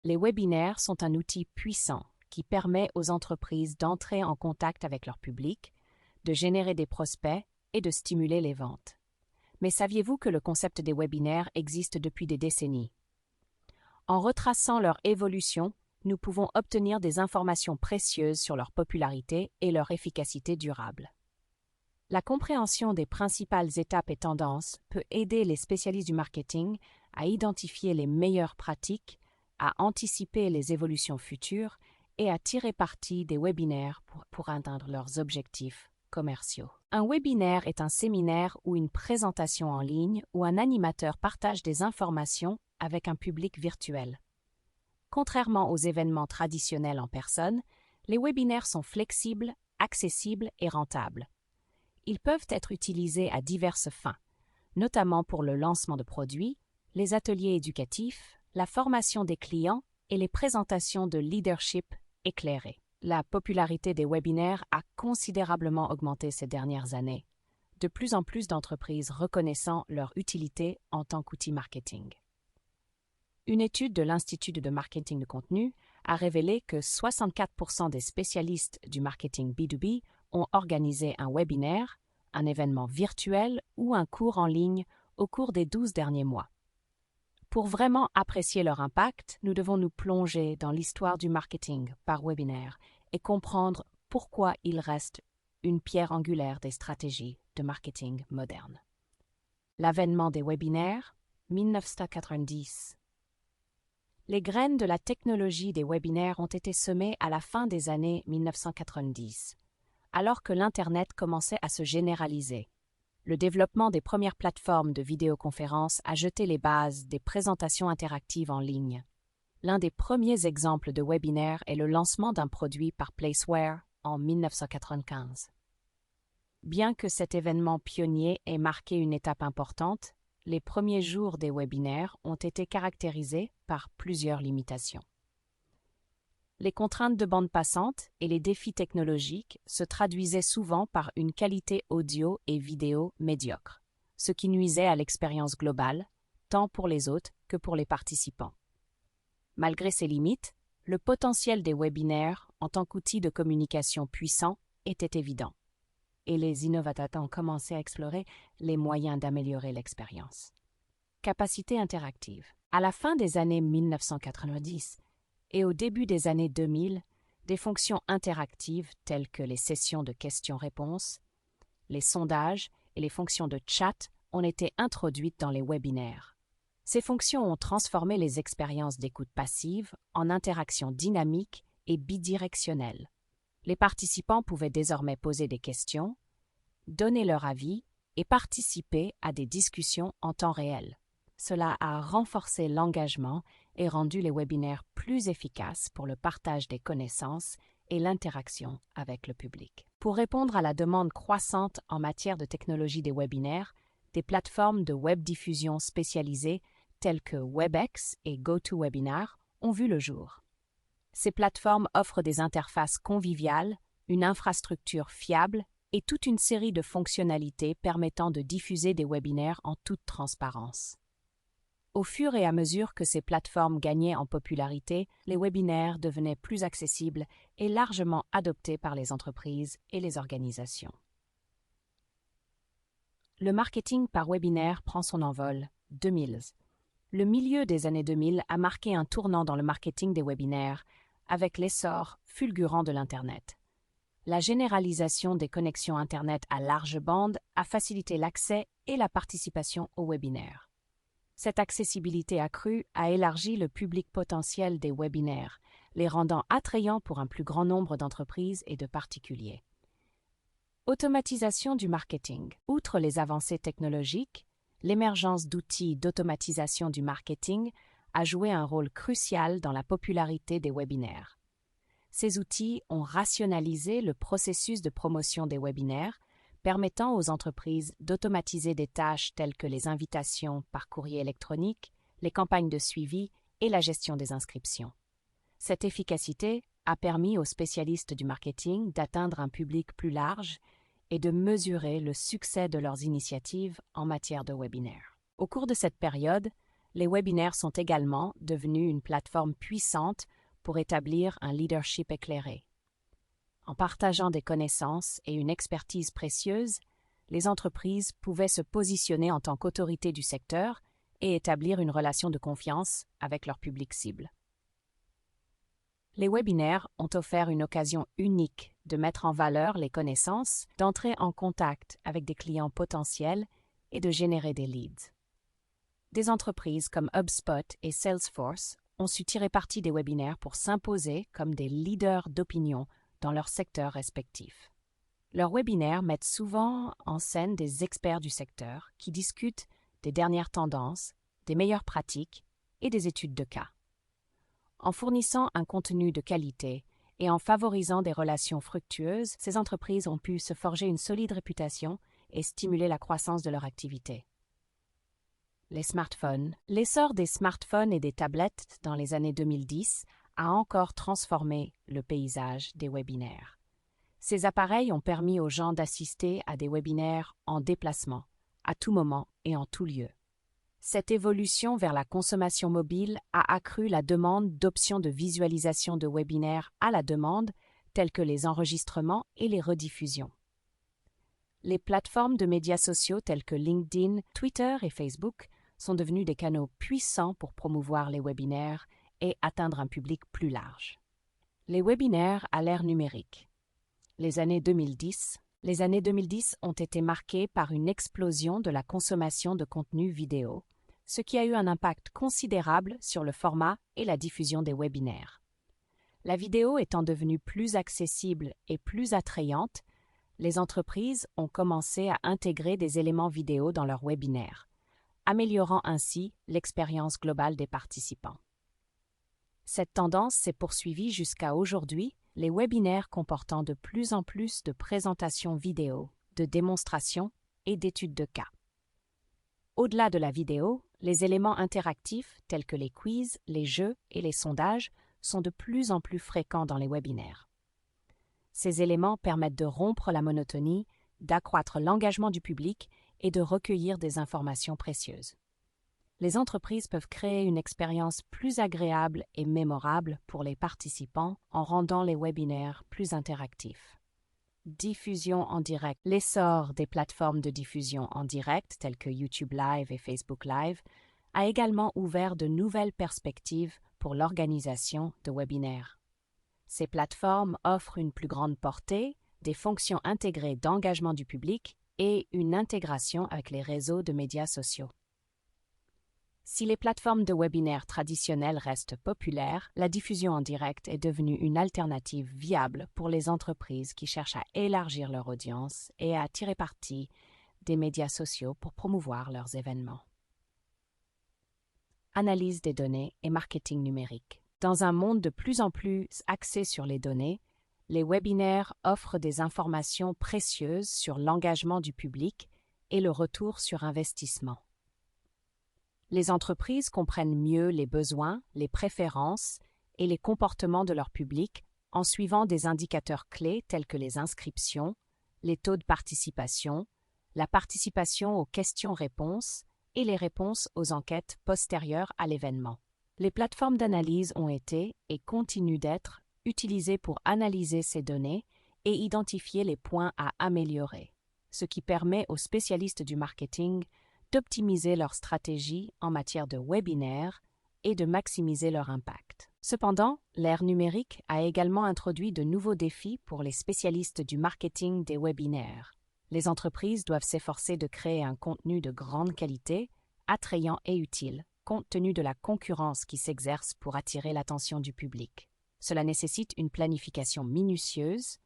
Les webinaires sont un outil puissant qui permet aux entreprises d'entrer en contact avec leur public, de générer des prospects et de stimuler les ventes. Mais saviez-vous que le concept des webinaires existe depuis des décennies? En retraçant leur évolution, nous pouvons obtenir des informations précieuses sur leur popularité et leur efficacité durable. La compréhension des principales étapes et tendances peut aider les spécialistes du marketing à identifier les meilleures pratiques, à anticiper les évolutions futures et à tirer parti des webinaires pour atteindre leurs objectifs commerciaux. Un webinaire est un séminaire ou une présentation en ligne où un animateur partage des informations avec un public virtuel. Contrairement aux événements traditionnels en personne, les webinaires sont flexibles, accessibles et rentables. Ils peuvent être utilisés à diverses fins, notamment pour le lancement de produits, les ateliers éducatifs, la formation des clients et les présentations de leadership éclairé. La popularité des webinaires a considérablement augmenté ces dernières années, de plus en plus d'entreprises reconnaissant leur utilité en tant qu'outil marketing. Une étude de l'Institut de marketing de contenu a révélé que 64% des spécialistes du marketing B2B ont organisé un webinaire, un événement virtuel ou un cours en ligne au cours des 12 derniers mois. Pour vraiment apprécier leur impact, nous devons nous plonger dans l'histoire du marketing par webinaire et comprendre pourquoi il reste une pierre angulaire des stratégies de marketing modernes. L'avènement des webinaires, 1990. Les graines de la technologie des webinaires ont été semées à la fin des années 1990, alors que l'Internet commençait à se généraliser. Le développement des premières plateformes de vidéoconférence a jeté les bases des présentations interactives en ligne. L'un des premiers exemples de webinaire est le lancement d'un produit par Placeware en 1995. Bien que cet événement pionnier ait marqué une étape importante, les premiers jours des webinaires ont été caractérisés par plusieurs limitations. Les contraintes de bande passante et les défis technologiques se traduisaient souvent par une qualité audio et vidéo médiocre, ce qui nuisait à l'expérience globale, tant pour les hôtes que pour les participants. Malgré ces limites, le potentiel des webinaires en tant qu'outil de communication puissant était évident, et les innovateurs ont commencé à explorer les moyens d'améliorer l'expérience. Capacité interactive. À la fin des années 1990, et au début des années 2000, des fonctions interactives telles que les sessions de questions-réponses, les sondages et les fonctions de chat ont été introduites dans les webinaires. Ces fonctions ont transformé les expériences d'écoute passive en interactions dynamiques et bidirectionnelles. Les participants pouvaient désormais poser des questions, donner leur avis et participer à des discussions en temps réel. Cela a renforcé l'engagement et rendu les webinaires plus efficaces pour le partage des connaissances et l'interaction avec le public. Pour répondre à la demande croissante en matière de technologie des webinaires, des plateformes de web-diffusion spécialisées telles que WebEx et GoToWebinar ont vu le jour. Ces plateformes offrent des interfaces conviviales, une infrastructure fiable et toute une série de fonctionnalités permettant de diffuser des webinaires en toute transparence. Au fur et à mesure que ces plateformes gagnaient en popularité, les webinaires devenaient plus accessibles et largement adoptés par les entreprises et les organisations. Le marketing par webinaire prend son envol. 2000. Le milieu des années 2000 a marqué un tournant dans le marketing des webinaires avec l'essor fulgurant de l'Internet. La généralisation des connexions Internet à large bande a facilité l'accès et la participation aux webinaires. Cette accessibilité accrue a élargi le public potentiel des webinaires, les rendant attrayants pour un plus grand nombre d'entreprises et de particuliers. Automatisation du marketing. Outre les avancées technologiques, l'émergence d'outils d'automatisation du marketing a joué un rôle crucial dans la popularité des webinaires. Ces outils ont rationalisé le processus de promotion des webinaires, permettant aux entreprises d'automatiser des tâches telles que les invitations par courrier électronique, les campagnes de suivi et la gestion des inscriptions. Cette efficacité a permis aux spécialistes du marketing d'atteindre un public plus large et de mesurer le succès de leurs initiatives en matière de webinaire. Au cours de cette période, Les webinaires sont également devenus une plateforme puissante pour établir un leadership éclairé. En partageant des connaissances et une expertise précieuse, les entreprises pouvaient se positionner en tant qu'autorité du secteur et établir une relation de confiance avec leur public cible. Les webinaires ont offert une occasion unique de mettre en valeur les connaissances, d'entrer en contact avec des clients potentiels et de générer des leads. Des entreprises comme HubSpot et Salesforce ont su tirer parti des webinaires pour s'imposer comme des leaders d'opinion dans leur secteur respectif. Leurs webinaires mettent souvent en scène des experts du secteur qui discutent des dernières tendances, des meilleures pratiques et des études de cas. En fournissant un contenu de qualité et en favorisant des relations fructueuses, ces entreprises ont pu se forger une solide réputation et stimuler la croissance de leur activité. Les smartphones. L'essor des smartphones et des tablettes dans les années 2010 a encore transformé le paysage des webinaires. Ces appareils ont permis aux gens d'assister à des webinaires en déplacement, à tout moment et en tout lieu. Cette évolution vers la consommation mobile a accru la demande d'options de visualisation de webinaires à la demande, telles que les enregistrements et les rediffusions. Les plateformes de médias sociaux telles que LinkedIn, Twitter et Facebook sont devenues des canaux puissants pour promouvoir les webinaires et atteindre un public plus large. Les webinaires à l'ère numérique. Les années 2010 ont été marquées par une explosion de la consommation de contenu vidéo, ce qui a eu un impact considérable sur le format et la diffusion des webinaires. La vidéo étant devenue plus accessible et plus attrayante, les entreprises ont commencé à intégrer des éléments vidéo dans leurs webinaires, améliorant ainsi l'expérience globale des participants. Cette tendance s'est poursuivie jusqu'à aujourd'hui, les webinaires comportant de plus en plus de présentations vidéo, de démonstrations et d'études de cas. Au-delà de la vidéo, les éléments interactifs tels que les quiz, les jeux et les sondages sont de plus en plus fréquents dans les webinaires. Ces éléments permettent de rompre la monotonie, d'accroître l'engagement du public et de recueillir des informations précieuses. Les entreprises peuvent créer une expérience plus agréable et mémorable pour les participants en rendant les webinaires plus interactifs. Diffusion en direct. L'essor des plateformes de diffusion en direct telles que YouTube Live et Facebook Live a également ouvert de nouvelles perspectives pour l'organisation de webinaires. Ces plateformes offrent une plus grande portée, des fonctions intégrées d'engagement du public et une intégration avec les réseaux de médias sociaux. Si les plateformes de webinaires traditionnelles restent populaires, la diffusion en direct est devenue une alternative viable pour les entreprises qui cherchent à élargir leur audience et à tirer parti des médias sociaux pour promouvoir leurs événements. Analyse des données et marketing numérique. Dans un monde de plus en plus axé sur les données, les webinaires offrent des informations précieuses sur l'engagement du public et le retour sur investissement. Les entreprises comprennent mieux les besoins, les préférences et les comportements de leur public en suivant des indicateurs clés tels que les inscriptions, les taux de participation, la participation aux questions-réponses et les réponses aux enquêtes postérieures à l'événement. Les plateformes d'analyse ont été et continuent d'être utilisées pour analyser ces données et identifier les points à améliorer, ce qui permet aux spécialistes du marketing d'optimiser leur stratégie en matière de webinaires et de maximiser leur impact. Cependant, l'ère numérique a également introduit de nouveaux défis pour les spécialistes du marketing des webinaires. Les entreprises doivent s'efforcer de créer un contenu de grande qualité, attrayant et utile, compte tenu de la concurrence qui s'exerce pour attirer l'attention du public. Cela nécessite une planification minutieuse,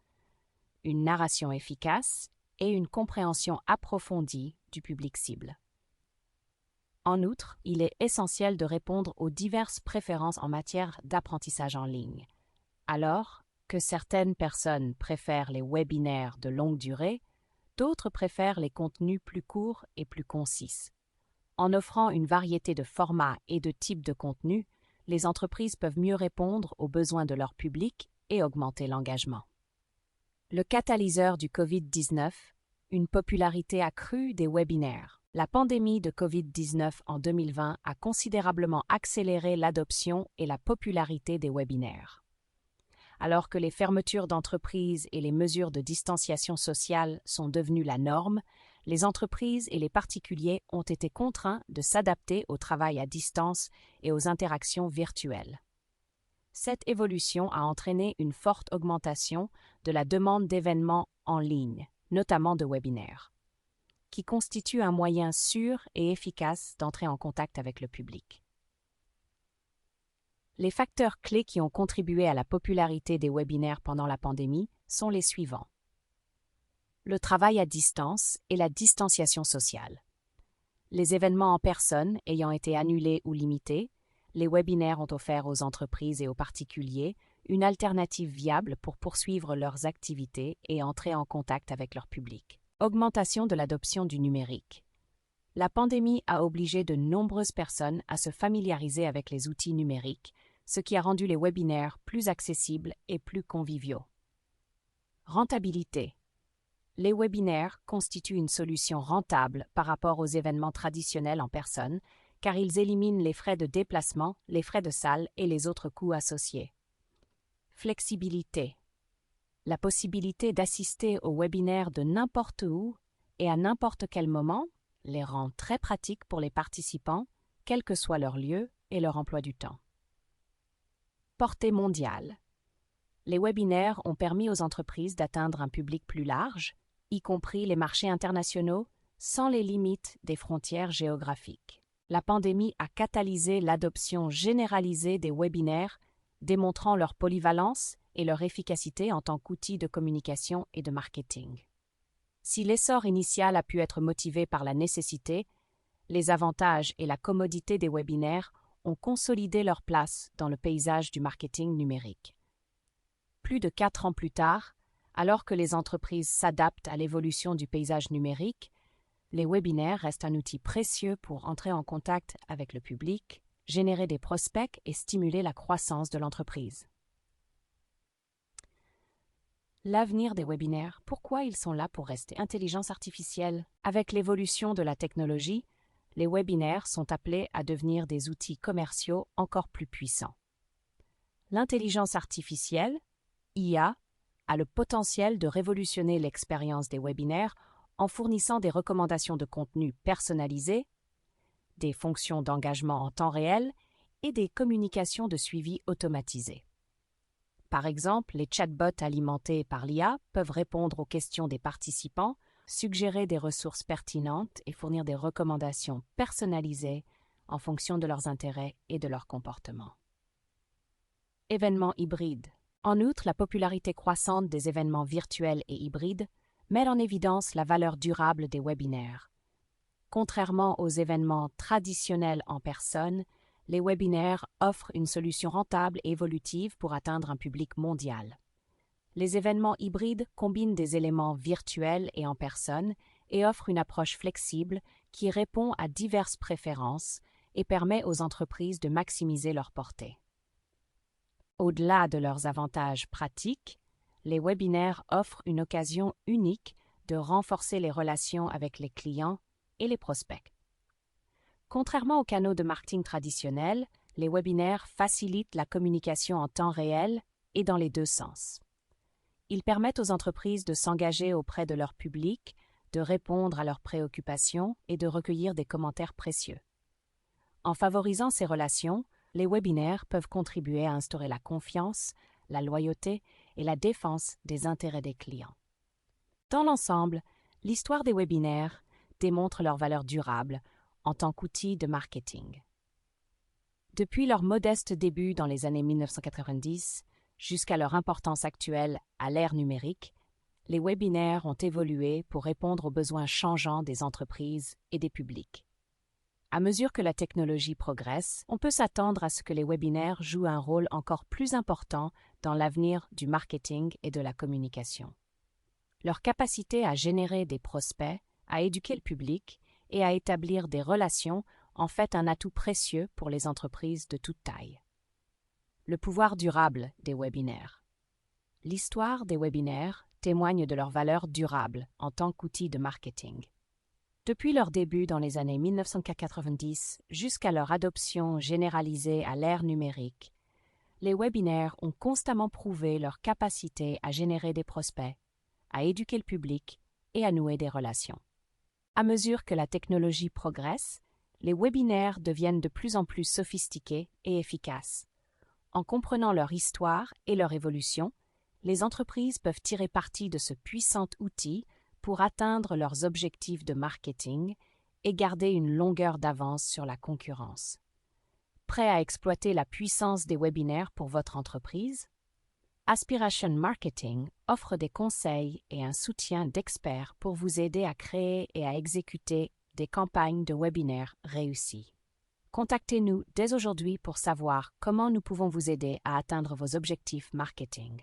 une narration efficace et une compréhension approfondie du public cible. En outre, il est essentiel de répondre aux diverses préférences en matière d'apprentissage en ligne. Alors que certaines personnes préfèrent les webinaires de longue durée, d'autres préfèrent les contenus plus courts et plus concis. En offrant une variété de formats et de types de contenus, les entreprises peuvent mieux répondre aux besoins de leur public et augmenter l'engagement. Le catalyseur du Covid-19, une popularité accrue des webinaires. La pandémie de COVID-19 en 2020 a considérablement accéléré l'adoption et la popularité des webinaires. Alors que les fermetures d'entreprises et les mesures de distanciation sociale sont devenues la norme, les entreprises et les particuliers ont été contraints de s'adapter au travail à distance et aux interactions virtuelles. Cette évolution a entraîné une forte augmentation de la demande d'événements en ligne, notamment de webinaires, qui constituent un moyen sûr et efficace d'entrer en contact avec le public. Les facteurs clés qui ont contribué à la popularité des webinaires pendant la pandémie sont les suivants. Le travail à distance et la distanciation sociale. Les événements en personne ayant été annulés ou limités, les webinaires ont offert aux entreprises et aux particuliers une alternative viable pour poursuivre leurs activités et entrer en contact avec leur public. Augmentation de l'adoption du numérique. La pandémie a obligé de nombreuses personnes à se familiariser avec les outils numériques, ce qui a rendu les webinaires plus accessibles et plus conviviaux. Rentabilité. Les webinaires constituent une solution rentable par rapport aux événements traditionnels en personne, car ils éliminent les frais de déplacement, les frais de salle et les autres coûts associés. Flexibilité. La possibilité d'assister aux webinaires de n'importe où et à n'importe quel moment les rend très pratiques pour les participants, quel que soit leur lieu et leur emploi du temps. Portée mondiale. Les webinaires ont permis aux entreprises d'atteindre un public plus large, y compris les marchés internationaux, sans les limites des frontières géographiques. La pandémie a catalysé l'adoption généralisée des webinaires, démontrant leur polyvalence et leur efficacité en tant qu'outil de communication et de marketing. Si l'essor initial a pu être motivé par la nécessité, les avantages et la commodité des webinaires ont consolidé leur place dans le paysage du marketing numérique. Plus de 4 ans plus tard, alors que les entreprises s'adaptent à l'évolution du paysage numérique, les webinaires restent un outil précieux pour entrer en contact avec le public, générer des prospects et stimuler la croissance de l'entreprise. L'avenir des webinaires, pourquoi ils sont là pour rester? Intelligence artificielle. Avec l'évolution de la technologie, les webinaires sont appelés à devenir des outils commerciaux encore plus puissants. L'intelligence artificielle, IA, a le potentiel de révolutionner l'expérience des webinaires en fournissant des recommandations de contenu personnalisées, des fonctions d'engagement en temps réel et des communications de suivi automatisées. Par exemple, les chatbots alimentés par l'IA peuvent répondre aux questions des participants, suggérer des ressources pertinentes et fournir des recommandations personnalisées en fonction de leurs intérêts et de leur comportement. Événements hybrides. En outre, la popularité croissante des événements virtuels et hybrides met en évidence la valeur durable des webinaires. Contrairement aux événements traditionnels en personne, les webinaires offrent une solution rentable et évolutive pour atteindre un public mondial. Les événements hybrides combinent des éléments virtuels et en personne et offrent une approche flexible qui répond à diverses préférences et permet aux entreprises de maximiser leur portée. Au-delà de leurs avantages pratiques, les webinaires offrent une occasion unique de renforcer les relations avec les clients et les prospects. Contrairement aux canaux de marketing traditionnels, les webinaires facilitent la communication en temps réel et dans les deux sens. Ils permettent aux entreprises de s'engager auprès de leur public, de répondre à leurs préoccupations et de recueillir des commentaires précieux. En favorisant ces relations, les webinaires peuvent contribuer à instaurer la confiance, la loyauté et la défense des intérêts des clients. Dans l'ensemble, l'histoire des webinaires démontre leur valeur durable en tant qu'outil de marketing. Depuis leur modeste début dans les années 1990 jusqu'à leur importance actuelle à l'ère numérique, les webinaires ont évolué pour répondre aux besoins changeants des entreprises et des publics. À mesure que la technologie progresse, on peut s'attendre à ce que les webinaires jouent un rôle encore plus important dans l'avenir du marketing et de la communication. Leur capacité à générer des prospects, à éduquer le public et à établir des relations en fait un atout précieux pour les entreprises de toute taille. Le pouvoir durable des webinaires. L'histoire des webinaires témoigne de leur valeur durable en tant qu'outil de marketing. Depuis leur début dans les années 1990 jusqu'à leur adoption généralisée à l'ère numérique, les webinaires ont constamment prouvé leur capacité à générer des prospects, à éduquer le public et à nouer des relations. À mesure que la technologie progresse, les webinaires deviennent de plus en plus sophistiqués et efficaces. En comprenant leur histoire et leur évolution, les entreprises peuvent tirer parti de ce puissant outil pour atteindre leurs objectifs de marketing et garder une longueur d'avance sur la concurrence. Prêt à exploiter la puissance des webinaires pour votre entreprise? Aspiration Marketing offre des conseils et un soutien d'experts pour vous aider à créer et à exécuter des campagnes de webinaires réussies. Contactez-nous dès aujourd'hui pour savoir comment nous pouvons vous aider à atteindre vos objectifs marketing.